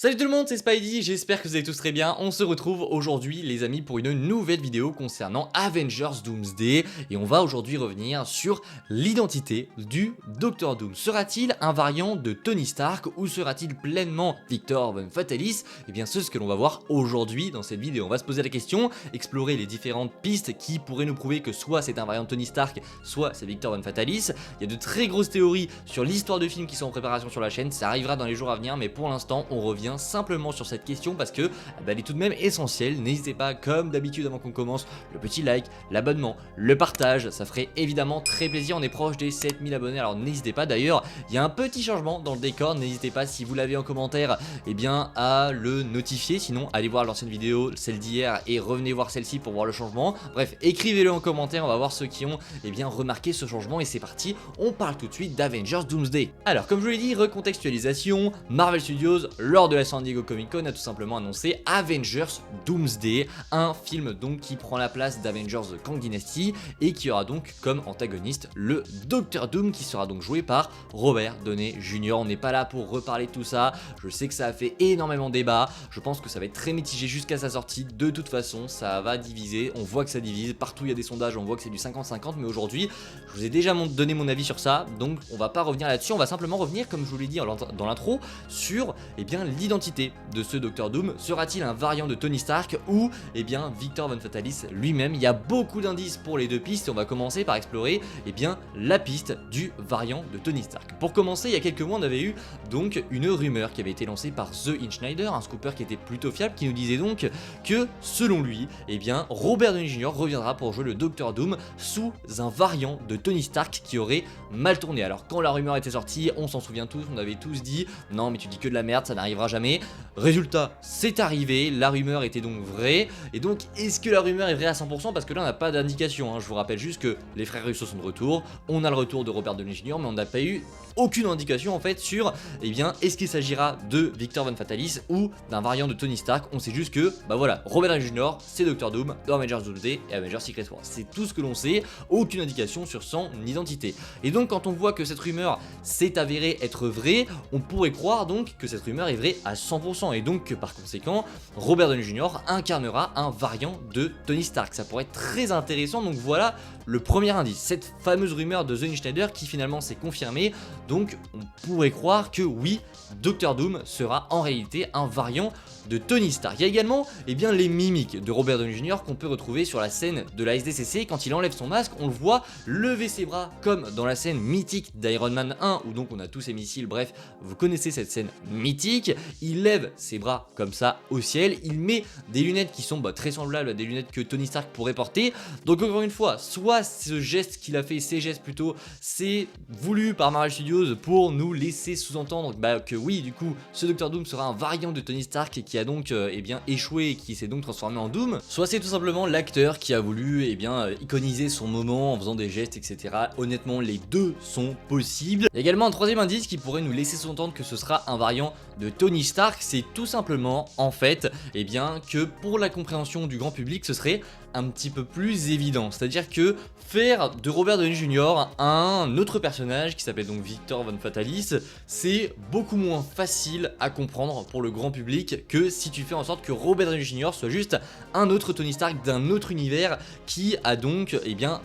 Salut tout le monde, c'est Spidey, j'espère que vous allez tous très bien. On se retrouve aujourd'hui les amis pour une nouvelle vidéo concernant Avengers Doomsday. Et on va aujourd'hui revenir sur l'identité du Docteur Doom. Sera-t-il un variant de Tony Stark ou sera-t-il pleinement Victor Von Fatalis? Et bien c'est ce que l'on va voir aujourd'hui dans cette vidéo. On va se poser la question, explorer les différentes pistes qui pourraient nous prouver que soit c'est un variant de Tony Stark, soit c'est Victor Von Fatalis. Il y a de très grosses théories sur l'histoire de films qui sont en préparation sur la chaîne, ça arrivera dans les jours à venir, mais pour l'instant on revient simplement sur cette question parce que elle est tout de même essentielle. N'hésitez pas, comme d'habitude avant qu'on commence, le petit like, l'abonnement, le partage, ça ferait évidemment très plaisir. On est proche des 7000 abonnés, alors n'hésitez pas. D'ailleurs il y a un petit changement dans le décor, n'hésitez pas si vous l'avez en commentaire bien à le notifier, sinon allez voir l'ancienne vidéo, celle d'hier, et revenez voir celle-ci pour voir le changement. Bref, écrivez-le en commentaire, on va voir ceux qui ont bien remarqué ce changement. Et c'est parti, on parle tout de suite d'Avengers Doomsday. Alors comme je vous l'ai dit, recontextualisation, Marvel Studios lors de la San Diego Comic Con a tout simplement annoncé Avengers Doomsday, un film donc qui prend la place d'Avengers The Kang Dynasty et qui aura donc comme antagoniste le Docteur Doom, qui sera donc joué par Robert Downey Jr. On n'est pas là pour reparler de tout ça, je sais que ça a fait énormément débat, je pense que ça va être très mitigé jusqu'à sa sortie. De toute façon ça va diviser, on voit que ça divise, partout il y a des sondages, on voit que c'est du 50-50, mais aujourd'hui je vous ai déjà donné mon avis sur ça, donc on va pas revenir là-dessus, on va simplement revenir, comme je vous l'ai dit dans l'intro, sur bien l'identité de ce Docteur Doom. Sera-t-il un variant de Tony Stark ou bien Victor Von Fatalis lui-même? Il y a beaucoup d'indices pour les deux pistes et on va commencer par explorer bien la piste du variant de Tony Stark. Pour commencer, il y a quelques mois on avait eu donc une rumeur qui avait été lancée par The Insider, un scooper qui était plutôt fiable, qui nous disait donc que selon lui Robert Downey Jr. reviendra pour jouer le Docteur Doom sous un variant de Tony Stark qui aurait mal tourné. Alors quand la rumeur était sortie, on s'en souvient tous, on avait tous dit non mais tu dis que de la merde, ça n'arrivera jamais. Résultat, c'est arrivé, la rumeur était donc vraie. Et donc est-ce que la rumeur est vraie à 100%? Parce que là on n'a pas d'indication, je vous rappelle juste que les frères Russo sont de retour, on a le retour de Robert Downey Jr. mais on n'a pas eu aucune indication en fait sur est-ce qu'il s'agira de Victor Von Fatalis ou d'un variant de Tony Stark. On sait juste que voilà, Robert Downey Jr. c'est Docteur Doom dans Avengers Doomsday et Avengers Secret Wars, c'est tout ce que l'on sait, aucune indication sur son identité. Et donc quand on voit que cette rumeur s'est avérée être vraie, on pourrait croire donc que cette rumeur est vraie à 100% et donc que par conséquent Robert Downey Jr. incarnera un variant de Tony Stark. Ça pourrait être très intéressant. Donc voilà le premier indice, cette fameuse rumeur de The Insider qui finalement s'est confirmée. Donc on pourrait croire que oui, Docteur Doom sera en réalité un variant de Tony Stark. Il y a également les mimiques de Robert Downey Jr. qu'on peut retrouver sur la scène de la SDCC. Quand il enlève son masque, on le voit lever ses bras comme dans la scène mythique d'Iron Man 1 où donc on a tous ses missiles. Bref, vous connaissez cette scène mythique. Il lève ses bras comme ça au ciel, il met des lunettes qui sont très semblables à des lunettes que Tony Stark pourrait porter. Donc encore une fois, soit ce geste qu'il a fait, ces gestes plutôt, c'est voulu par Marvel Studios pour nous laisser sous-entendre que oui, du coup ce Docteur Doom sera un variant de Tony Stark qui a donc échoué et qui s'est donc transformé en Doom, soit c'est tout simplement l'acteur qui a voulu iconiser son moment en faisant des gestes, etc. Honnêtement, les deux sont possibles. Il y a également un troisième indice qui pourrait nous laisser sous-entendre que ce sera un variant de Tony Stark, c'est tout simplement en fait que pour la compréhension du grand public ce serait un petit peu plus évident, c'est-à-dire que faire de Robert Downey Jr. un autre personnage qui s'appelle donc Victor Von Fatalis, c'est beaucoup moins facile à comprendre pour le grand public que si tu fais en sorte que Robert Downey Jr. soit juste un autre Tony Stark d'un autre univers qui a donc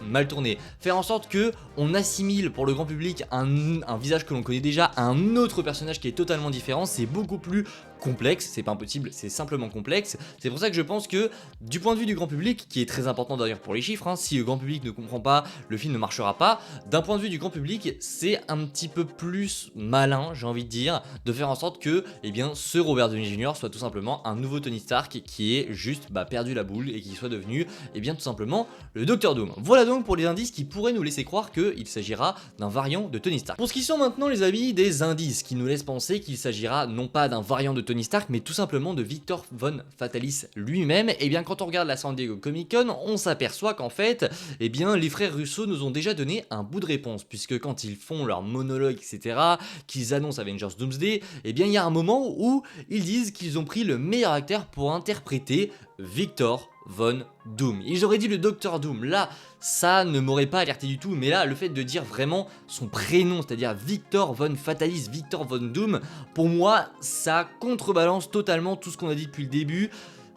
mal tourné. Faire en sorte que on assimile pour le grand public un visage que l'on connaît déjà à un autre personnage qui est totalement différent, c'est beaucoup plus complexe, c'est pas impossible, c'est simplement complexe. C'est pour ça que je pense que du point de vue du grand public, qui est très important d'ailleurs pour les chiffres, si le grand public ne comprend pas, le film ne marchera pas. D'un point de vue du grand public, c'est un petit peu plus malin, j'ai envie de dire, de faire en sorte que ce Robert Downey Jr. soit tout simplement un nouveau Tony Stark qui est juste perdu la boule et qui soit devenu tout simplement le Docteur Doom. Voilà donc pour les indices qui pourraient nous laisser croire qu'il s'agira d'un variant de Tony Stark. Pour ce qui sont maintenant les avis des indices qui nous laissent penser qu'il s'agira non pas d'un variant de Tony Stark mais tout simplement de Victor Von Fatalis lui-même, quand on regarde la San Diego Comic Comic Con, on s'aperçoit qu'en fait, eh bien, les frères Russo nous ont déjà donné un bout de réponse, puisque quand ils font leur monologue, etc., qu'ils annoncent Avengers Doomsday, eh bien, il y a un moment où ils disent qu'ils ont pris le meilleur acteur pour interpréter Victor Von Doom. Ils auraient dit le Docteur Doom. Là, ça ne m'aurait pas alerté du tout, mais là, le fait de dire vraiment son prénom, c'est-à-dire Victor Von Fatalis, Victor Von Doom, pour moi, ça contrebalance totalement tout ce qu'on a dit depuis le début.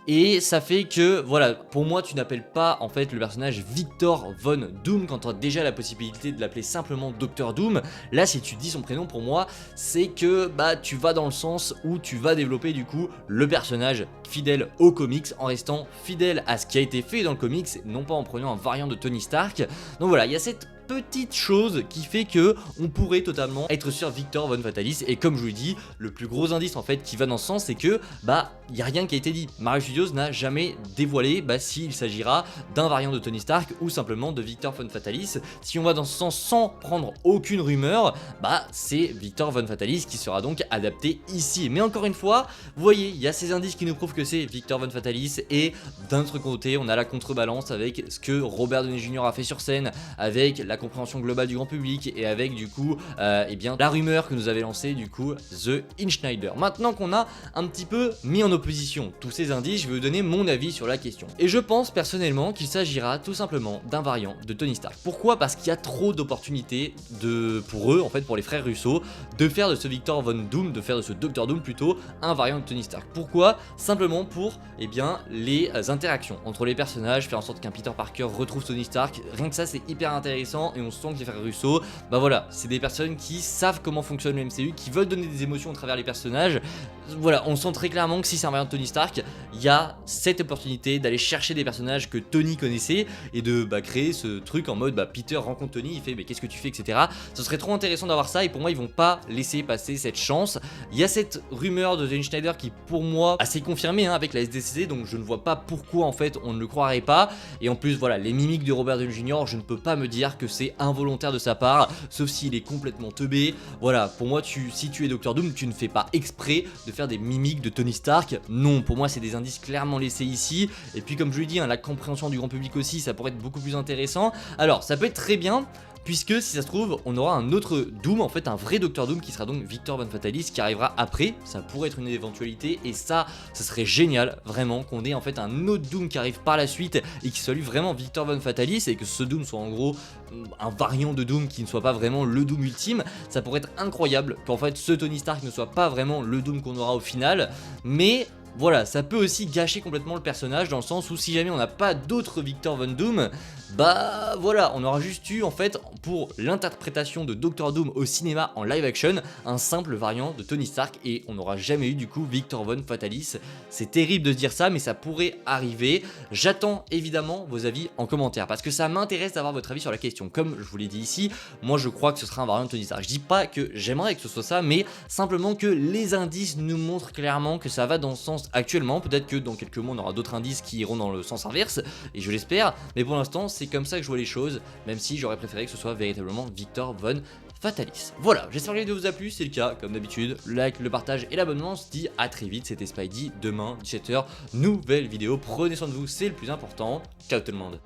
Et ça fait que, voilà, pour moi, tu n'appelles pas en fait le personnage Victor Von Doom quand tu as déjà la possibilité de l'appeler simplement Docteur Doom. Là, si tu dis son prénom, pour moi, c'est que bah tu vas dans le sens où tu vas développer du coup le personnage fidèle aux comics en restant fidèle à ce qui a été fait dans le comics, non pas en prenant un variant de Tony Stark. Donc voilà, il y a cette petite chose qui fait que on pourrait totalement être sur Victor Von Fatalis, et comme je vous l'ai dit, le plus gros indice en fait qui va dans ce sens, c'est que bah il y a rien qui a été dit. Marvel Studios n'a jamais dévoilé s'il s'agira d'un variant de Tony Stark ou simplement de Victor Von Fatalis. Si on va dans ce sens sans prendre aucune rumeur, bah c'est Victor Von Fatalis qui sera donc adapté ici. Mais encore une fois, vous voyez, il y a ces indices qui nous prouvent que c'est Victor Von Fatalis, et d'un autre côté, on a la contrebalance avec ce que Robert Downey Jr. a fait sur scène, avec la compréhension globale du grand public, et avec du coup eh bien la rumeur que nous avait lancée du coup The Inchnider. Maintenant qu'on a un petit peu mis en opposition tous ces indices, je vais vous donner mon avis sur la question. Et je pense personnellement qu'il s'agira tout simplement d'un variant de Tony Stark. Pourquoi? Parce qu'il y a trop d'opportunités pour eux, en fait pour les frères Russo, de faire de ce Victor Von Doom, de faire de ce Docteur Doom plutôt, un variant de Tony Stark. Pourquoi? Simplement pour eh bien les interactions entre les personnages, faire en sorte qu'un Peter Parker retrouve Tony Stark. Rien que ça, c'est hyper intéressant, et on sent que les frères Russo, bah voilà, c'est des personnes qui savent comment fonctionne le MCU, qui veulent donner des émotions à travers les personnages. Voilà, on sent très clairement que si c'est un variant de Tony Stark, il y a cette opportunité d'aller chercher des personnages que Tony connaissait et de créer ce truc en mode Peter rencontre Tony, il fait mais qu'est-ce que tu fais, etc. Ce serait trop intéressant d'avoir ça, et pour moi ils vont pas laisser passer cette chance. Il y a cette rumeur de Zack Snyder qui pour moi assez confirmée avec la SDCC, donc je ne vois pas pourquoi en fait on ne le croirait pas. Et en plus voilà, les mimiques de Robert Downey Jr., je ne peux pas me dire que c'est involontaire de sa part, sauf s'il est complètement teubé. Voilà, pour moi si tu es Docteur Doom, tu ne fais pas exprès de faire des mimiques de Tony Stark. Non, pour moi c'est des indices clairement laissés ici. Et puis comme je l'ai dit, la compréhension du grand public aussi, ça pourrait être beaucoup plus intéressant. Alors ça peut être très bien, puisque si ça se trouve on aura un autre Doom, en fait un vrai Docteur Doom qui sera donc Victor Von Fatalis, qui arrivera après. Ça pourrait être une éventualité, et ça serait génial vraiment qu'on ait en fait un autre Doom qui arrive par la suite et qui soit lui vraiment Victor Von Fatalis, et que ce Doom soit en gros un variant de Doom qui ne soit pas vraiment le Doom ultime. Ça pourrait être incroyable qu'en fait ce Tony Stark ne soit pas vraiment le Doom qu'on aura au final, mais voilà, ça peut aussi gâcher complètement le personnage, dans le sens où si jamais on n'a pas d'autres Victor Von Doom, bah voilà, on aura juste eu en fait pour l'interprétation de Doctor Doom au cinéma en live action un simple variant de Tony Stark, et on n'aura jamais eu du coup Victor Von Fatalis. C'est terrible de se dire ça, mais ça pourrait arriver. J'attends évidemment vos avis en commentaire, parce que ça m'intéresse d'avoir votre avis sur la question. Comme je vous l'ai dit ici, moi je crois que ce sera un variant de Tony Stark. Je dis pas que j'aimerais que ce soit ça, mais simplement que les indices nous montrent clairement que ça va dans ce sens actuellement. Peut-être que dans quelques mois on aura d'autres indices qui iront dans le sens inverse, et je l'espère, mais pour l'instant c'est comme ça que je vois les choses, même si j'aurais préféré que ce soit véritablement Victor Von Fatalis. Voilà, j'espère que la vidéo vous a plu, c'est le cas, comme d'habitude, le like, le partage et l'abonnement. On se dit à très vite, c'était Spidey, demain 17h, nouvelle vidéo, prenez soin de vous, c'est le plus important, ciao tout le monde.